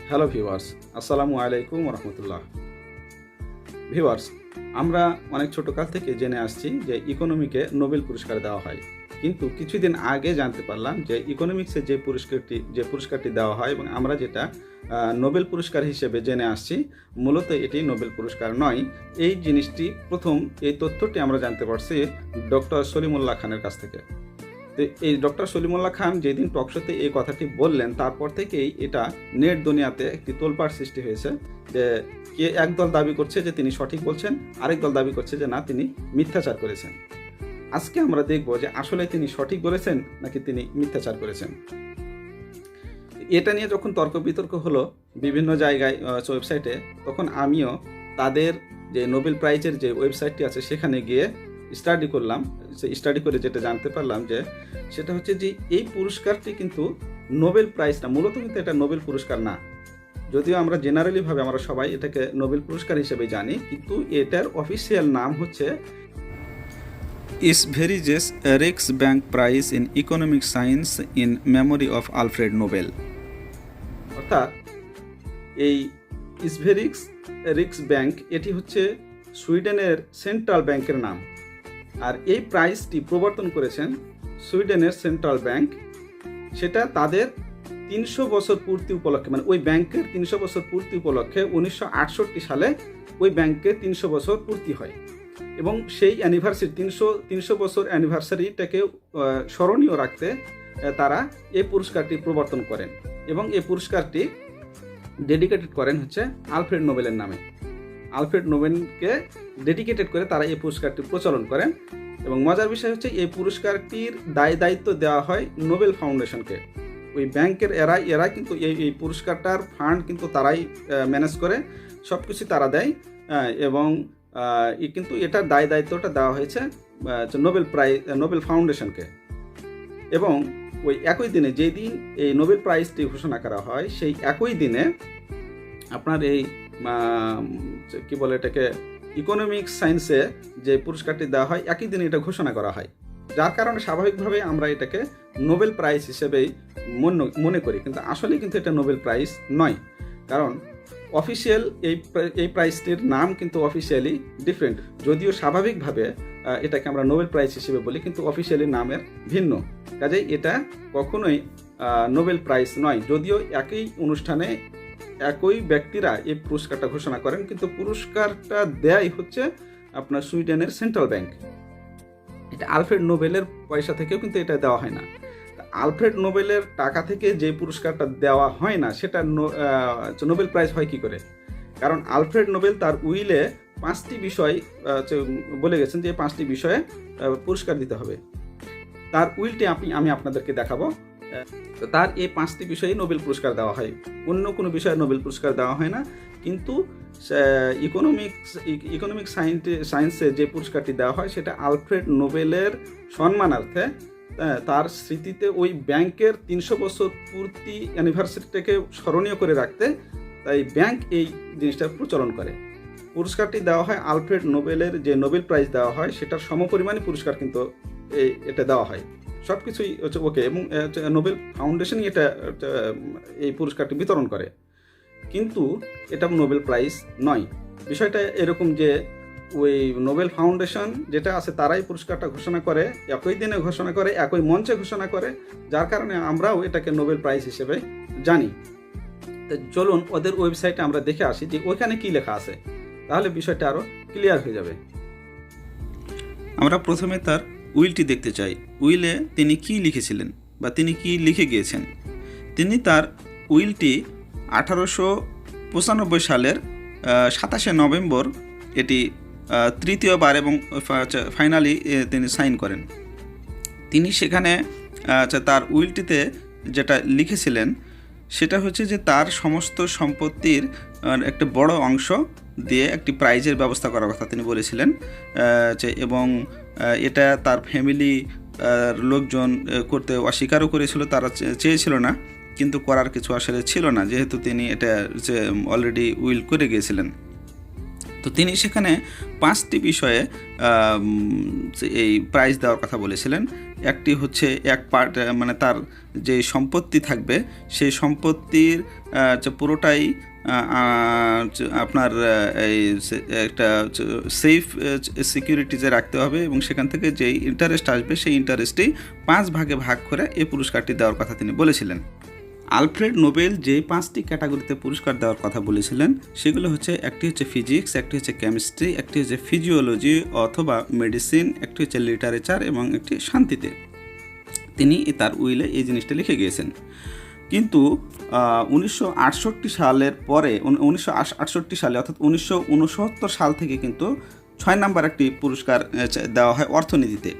Hello viewers, আসসালামু আলাইকুম রহমতুল্লাহ। Viewers, আমরা অনেক ছোটকাল থেকে জেনে আসছি যে ইকোনমিকে নোবেল পুরস্কার দেওয়া হয়, কিন্তু কিছুদিন আগে জানতে পারলাম যে ইকোনমিক্সে যে পুরস্কারটি দেওয়া হয় এবং আমরা যেটা নোবেল পুরস্কার হিসেবে জেনে আসছি, মূলত এটি নোবেল পুরস্কার নয়। এই তথ্যটি আমরা জানতে পারছি ডক্টর সলিমুল্লাহ খানের কাছ থেকে। তো এই ডক্টর সলিমুল্লাহ খান যেদিন টকশোতে এই কথাটি বললেন, তারপর থেকেই এটা নেট দুনিয়াতে একটি তোলপাড় সৃষ্টি হয়েছে যে একদল দাবি করছে যে তিনি সঠিক বলছেন, আরেক দল দাবি করছে যে না, তিনি মিথ্যাচার করেছেন। আজকে আমরা দেখব যে আসলে তিনি সঠিক বলেছেন নাকি তিনি মিথ্যাচার করেছেন। এটা নিয়ে যখন তর্ক বিতর্ক হলো বিভিন্ন জায়গায় ওয়েবসাইটে, তখন আমিও তাদের যে নোবেল প্রাইজের যে ওয়েবসাইটটি আছে সেখানে গিয়ে স্টাডি করলাম। স্টাডি করে যেটা জানতে পারলাম যে সেটা হচ্ছে যে এই পুরস্কারটি কিন্তু নোবেল প্রাইজ না, মূলত কিন্তু এটা নোবেল পুরস্কার না। যদিও আমরা জেনারেলিভাবে আমরা সবাই এটাকে নোবেল পুরস্কার হিসেবে জানি, কিন্তু এটার অফিসিয়াল নাম হচ্ছে ইসভেরিজেস রিক্স bank prize in economic science in memory of Alfred Nobel. অর্থাৎ এই ইসভেরিক্স রিক্স ব্যাংক এটি হচ্ছে সুইডেনের সেন্ট্রাল ব্যাংকের নাম, আর এই প্রাইজটি প্রবর্তন করেছেন সুইডেনের সেন্ট্রাল ব্যাংক। সেটা তাদের 300 বছর পূর্তি উপলক্ষে, মানে ওই ব্যাংকের 300 বছর পূর্তি উপলক্ষে 1968 সালে ওই ব্যাংকের 300 বছর পূর্তি হয়, এবং সেই অ্যানিভার্সারি 300 বছর অ্যানিভার্সারিটাকে স্মরণীয় রাখতে তারা এই পুরস্কারটি প্রবর্তন করেন, এবং এই পুরস্কারটি ডেডিকেটেড করেন হচ্ছে আলফ্রেড নোবেলের নামে। আলফ্রেড নোবেলকে ডেডিকেটেড করে তারা এই পুরস্কারটি প্রচলন করেন, এবং মজার বিষয় হচ্ছে এই পুরস্কারটির দায়িত্ব দেওয়া হয় নোবেল ফাউন্ডেশনকে। ওই ব্যাংকের এরা কিন্তু এই পুরস্কারটার ফান্ড কিন্তু তারাই ম্যানেজ করে, সব কিছু তারা দেয়, এবং কিন্তু এটার দায়িত্বটা দেওয়া হয়েছে নোবেল ফাউন্ডেশনকে। এবং ওই একই দিনে, যেই দিন এই নোবেল প্রাইজটি ঘোষণা করা হয়, সেই একই দিনে আপনার এই কি বলে এটাকে ইকোনমিক্স সায়েন্সে যে পুরস্কারটি দেওয়া হয়, একই দিনে এটা ঘোষণা করা হয়, যার কারণে স্বাভাবিকভাবে আমরা এটাকে নোবেল প্রাইজ হিসেবেই মনে করি, কিন্তু আসলে কিন্তু এটা নোবেল প্রাইজ নয়। কারণ অফিসিয়াল এই প্রাইজটির নাম কিন্তু অফিসিয়ালি ডিফারেন্ট। যদিও স্বাভাবিকভাবে এটাকে আমরা নোবেল প্রাইজ হিসেবে বলি, কিন্তু অফিসিয়ালি নামের ভিন্ন, কাজেই এটা কখনোই নোবেল প্রাইজ নয়। যদিও একই অনুষ্ঠানে একই ব্যক্তিরা এই পুরস্কারটা ঘোষণা করেন, কিন্তু পুরস্কারটা দেয় হচ্ছে আপনার সুইডেনের সেন্ট্রাল ব্যাংক। এটা আলফ্রেড নোবেলের পয়সা থেকেও কিন্তু এটা দেওয়া হয় না। আলফ্রেড নোবেলের টাকা থেকে যে পুরস্কারটা দেওয়া হয় না, সেটা নোবেল প্রাইজ হয় কি করে? কারণ আলফ্রেড নোবেল তার উইলে 5টি বিষয় বলে গেছেন যে 5টি বিষয়ে পুরস্কার দিতে হবে। তার উইলটি আমি আপনাদেরকে দেখাবো। তার এই 5টি বিষয়ে নোবেল পুরস্কার দেওয়া হয়, অন্য কোনো বিষয়ে নোবেল পুরস্কার দেওয়া হয় না। কিন্তু ইকোনমিক সায়েন্সে যে পুরস্কারটি দেওয়া হয়, সেটা আলফ্রেড নোবেলের সম্মানার্থে, তার স্মৃতিতে ওই ব্যাংকের 300 বছর পূর্তি অ্যানিভার্সারিটাকে স্মরণীয় করে রাখতে তাই ব্যাংক এই জিনিসটা প্রচলন করে। পুরস্কারটি দেওয়া হয় আলফ্রেড নোবেলের যে নোবেল প্রাইজ দেওয়া হয়, সেটার সমপরিমাণই পুরস্কার কিন্তু এটা দেওয়া হয়। সব কিছুই হচ্ছে ওকে, এবং নোবেল ফাউন্ডেশনই এই পুরস্কারটি বিতরণ করে, কিন্তু এটা নোবেল প্রাইজ নয়। বিষয়টা এরকম যে ওই নোবেল ফাউন্ডেশন যেটা আছে, তারাই পুরস্কারটা ঘোষণা করে, একই দিনে ঘোষণা করে, একই মঞ্চে ঘোষণা করে, যার কারণে আমরাও এটাকে নোবেল প্রাইজ হিসেবে জানি। তো চলুন ওদের ওয়েবসাইটে আমরা দেখে আসি যে ওইখানে কি লেখা আছে, তাহলে বিষয়টা আরও ক্লিয়ার হয়ে যাবে। আমরা প্রথমে তার উইলটি দেখতে চাই। উইলে তিনি কি লিখেছিলেন বা তিনি কি লিখে গিয়েছেন। তিনি তার উইলটি 1895 সালের 27শে নভেম্বর এটি তৃতীয়বার এবং ফাইনালি তিনি সাইন করেন। তিনি সেখানে তার উইলটিতে যেটা লিখেছিলেন সেটা হচ্ছে যে তার সমস্ত সম্পত্তির একটা বড় অংশ দিয়ে একটি প্রাইজের ব্যবস্থা করার কথা তিনি বলেছিলেন, এবং এটা তার ফ্যামিলি লোকজন করতে অস্বীকারও করেছিল, তারা চেয়েছিল না, কিন্তু করার কিছু আসলে ছিল না, যেহেতু তিনি এটা অলরেডি উইল করে গিয়েছিলেন। তো তিনি সেখানে 5টি বিষয়ে এই প্রাইজ দেওয়ার কথা বলেছিলেন, একটি হচ্ছে এক পার্ট, মানে তার যে সম্পত্তি থাকবে সেই সম্পত্তির পুরোটাই আপনার এই একটা সেফ সিকিউরিটিজে রাখতে হবে এবং সেখান থেকে যেই ইন্টারেস্ট আসবে সেই ইন্টারেস্টই 5 ভাগে ভাগ করে এই পুরস্কারটি দেওয়ার কথা তিনি বলেছিলেন। আলফ্রেড নোবেল যে 5টি ক্যাটাগরিতে পুরস্কার দেওয়ার কথা বলেছিলেন সেগুলো হচ্ছে, একটি হচ্ছে ফিজিক্স, একটি হচ্ছে কেমিস্ট্রি, একটি হচ্ছে ফিজিওলজি অথবা মেডিসিন, একটি হচ্ছে লিটারেচার এবং একটি শান্তিতে। তিনি তার উইলে এই জিনিসটা লিখে গিয়েছেন। কিন্তু 1968 সালের পরে 1968 সালে অর্থাৎ 1969 সাল থেকে কিন্তু 6 নাম্বার একটি পুরস্কার দেওয়া হয় অর্থনীতিতে।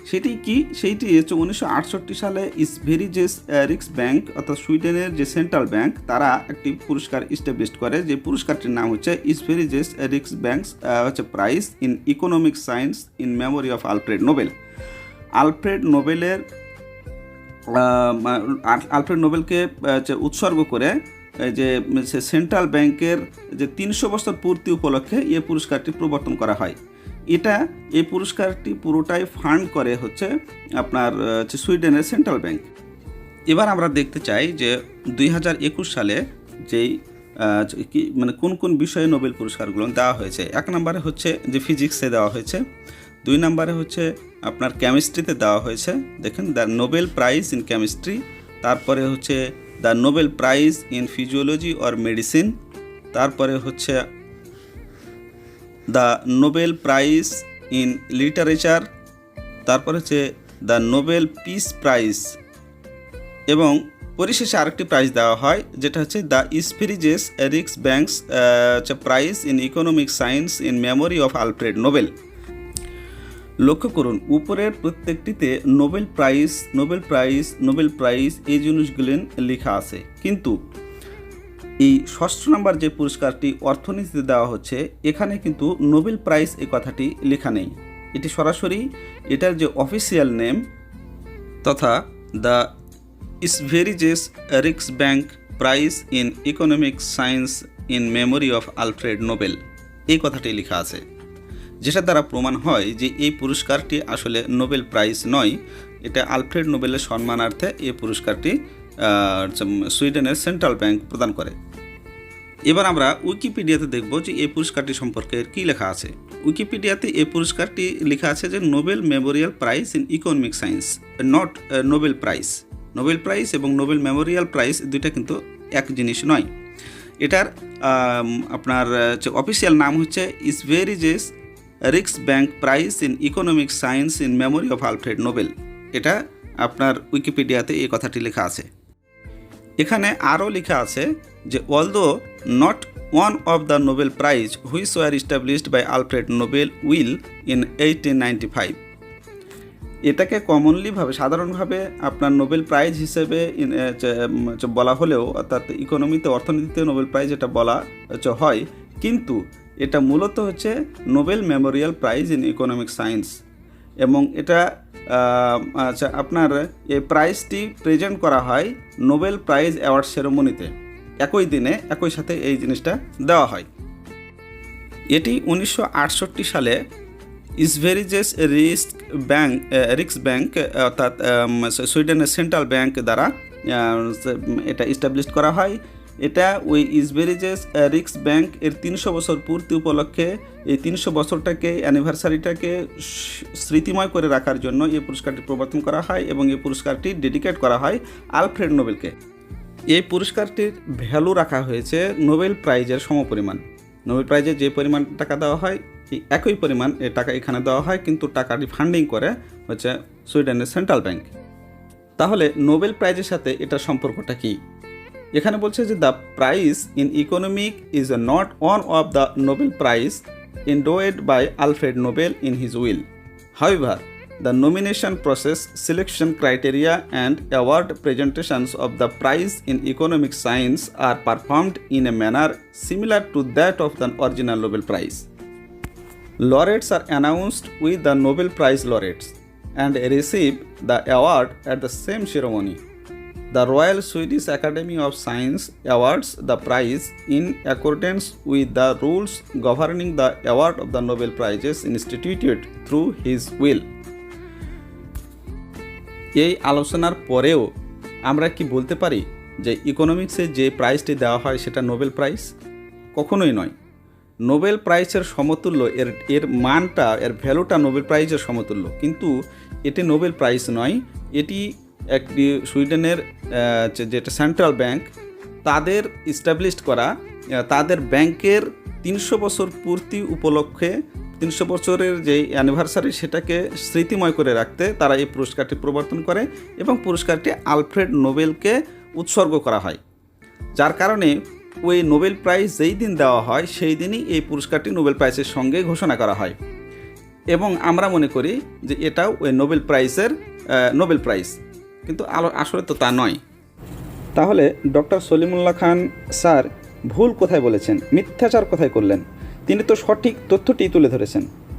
সেইটি হচ্ছে 1968 সালে ইসভেরিজেস রিক্স ব্যাংক অর্থাৎ সুইডেনের যে সেন্ট্রাল ব্যাংক তারা একটি পুরস্কার ইস্টাবলিশ করে, যে পুরস্কারটির নাম হচ্ছে ইসভেরিজেস রিক্স ব্যাংকস হচ্ছে prize in economic science in memory of Alfred Nobel. Alfred নোবেলকে উৎসর্গ করে যে সেন্ট্রাল ব্যাংকের যে 300 বছর পূর্তি উপলক্ষে এই পুরস্কারটি প্রবর্তন করা হয়। এই পুরস্কারটি পুরোটাই ফান্ড করে হচ্ছে আপনার সুইডেনের সেন্ট্রাল ব্যাংক। এবার আমরা দেখতে চাই যে 2021 সালে যেই মানে কোন কোন বিষয়ে নোবেল পুরস্কারগুলো দেওয়া হয়েছে। 1 নম্বরে হচ্ছে যে ফিজিক্সে দেওয়া হয়েছে, 2 নম্বরে হচ্ছে আপনার কেমিস্ট্রিতে দেওয়া হয়েছে, দেখেন the Nobel prize in chemistry. তারপরে হচ্ছে the Nobel prize in physiology or medicine. তারপরে হচ্ছে the Nobel prize in literature. তারপরে হচ্ছে দ্য নোবেল পিস প্রাইজ এবং পরিশেষে আরেকটি প্রাইজ দেওয়া হয় যেটা হচ্ছে দ্য ইসভেরিজেস রিক্স banks prize in economic science in memory of Alfred Nobel. লক্ষ্য করুন উপরের প্রত্যেকটিতে নোবেল প্রাইজ এই জিনিসগুলি লেখা আছে, কিন্তু এই 6 নম্বর যে পুরস্কারটি অর্থনীতিতে দেওয়া হচ্ছে এখানে কিন্তু নোবেল প্রাইজ এই কথাটি লেখা নেই। এটি সরাসরি এটার যে অফিসিয়াল নেম তথা দ্য ইসভেরিজেস রিক্স bank prize in economic science in memory of Alfred Nobel এই কথাটি লেখা আছে, যেটা দ্বারা প্রমাণ হয় যে এই পুরস্কারটি আসলে নোবেল প্রাইজ নয়, এটা আলফ্রেড নোবেলের সম্মানার্থে এই পুরস্কারটি সুইডেনের সেন্ট্রাল ব্যাংক প্রদান করে। এবার আমরা উইকিপিডিয়াতে দেখব যে এই পুরস্কারটি সম্পর্কে কী লেখা আছে। উইকিপিডিয়াতে এই পুরস্কারটি লেখা আছে যে Nobel Memorial prize in economic science, not Nobel prize. Nobel prize এবং নোবেল মেমোরিয়াল প্রাইজ দুইটা কিন্তু এক জিনিস নয়। এটার আপনার অফিসিয়াল নাম হচ্ছে ইসভেরিজেস রিক্স bank prize in economic science in memory of Alfred Nobel. এটা আপনার উইকিপিডিয়াতে এই কথাটি লেখা আছে। এখানে আরও লেখা আছে যে although not one of the Nobel Prize which were established by Alfred Nobel will in 1895। এটাকে সাধারণভাবে আপনার নোবেল প্রাইজ হিসেবে বলা হলেও অর্থাৎ অর্থনীতিতে নোবেল প্রাইজ এটা বলা হয়, কিন্তু এটা মূলত হচ্ছে Nobel Memorial prize in economic science এবং এটা আপনার এই প্রাইজটি প্রেজেন্ট করা হয় নোবেল প্রাইজ অ্যাওয়ার্ড সেরেমনিতে। একই দিনে একই সাথে এই জিনিসটা দেওয়া হয়। এটি 1968 সালে ইসভেরিজেস রিক্স ব্যাংক অর্থাৎ সুইডেনের সেন্ট্রাল ব্যাংক দ্বারা এটা ইস্টাবলিশ করা হয়। এটা ওই ইসভেরিজেস রিক্স ব্যাংক এর 300 বছর পূর্তি উপলক্ষে এই 300 বছরটাকে অ্যানিভার্সারিটাকে স্মৃতিময় করে রাখার জন্য এই পুরস্কারটি প্রবর্তন করা হয় এবং এই পুরস্কারটি ডেডিকেট করা হয় আলফ্রেড নোবেলকে। এই পুরস্কারটির ভ্যালু রাখা হয়েছে নোবেল প্রাইজের সমপরিমাণ। নোবেল প্রাইজে যে পরিমাণ টাকা দেওয়া হয় এই একই পরিমাণ টাকা এখানে দেওয়া হয়, কিন্তু টাকাটি ফান্ডিং করে হচ্ছে সুইডেনের সেন্ট্রাল ব্যাংক। তাহলে নোবেল প্রাইজের সাথে এটার সম্পর্কটা কী? এখানে বলছে যে the prize in economic is not one of the Nobel prize endowed by Alfred Nobel in his will. However, the nomination process, selection criteria and award presentations of the prize in economic science are performed in a manner similar to that of the original Nobel Prize. Laureates are announced with the Nobel Prize laureates and receive the award at the same ceremony. The Royal Swedish Academy of Science awards the prize in accordance with the rules governing the award of the Nobel Prizes instituted through his will. এই আলোচনার পরেও আমরা কি বলতে পারি যে ইকোনমিক্সে যে প্রাইজটি দেওয়া হয় সেটা নোবেল প্রাইজ? কখনোই নয়। নোবেল প্রাইজের সমতুল্য, এর মানটা, এর ভ্যালুটা নোবেল প্রাইজের সমতুল্য, কিন্তু এটি নোবেল প্রাইজ নয়। এটি একটি সুইডেনের যেটা সেন্ট্রাল ব্যাংক তাদের ইস্টাবলিশড করা, তাদের ব্যাংকের 300 বছর পূর্তি উপলক্ষে 300 বছরের যে অ্যানিভার্সারি সেটাকে স্মৃতিময় করে রাখতে তারা এই পুরস্কারটি প্রবর্তন করে এবং পুরস্কারটি আলফ্রেড নোবেলকে উৎসর্গ করা হয়। যার কারণে ওই নোবেল প্রাইজ যেই দিন দেওয়া হয় সেই দিনই এই পুরস্কারটি নোবেল প্রাইজের সঙ্গে ঘোষণা করা হয় এবং আমরা মনে করি যে এটাও ওই নোবেল প্রাইজের নোবেল প্রাইজ, কিন্তু আসলে তো তা নয়। তাহলে ডক্টর সলিমুল্লাহ খান স্যার ভুল কোথায় বলেছেন, মিথ্যাচার কোথায় করলেন? তিনি তো সঠিক তথ্যটি তুলে ধরেছেন।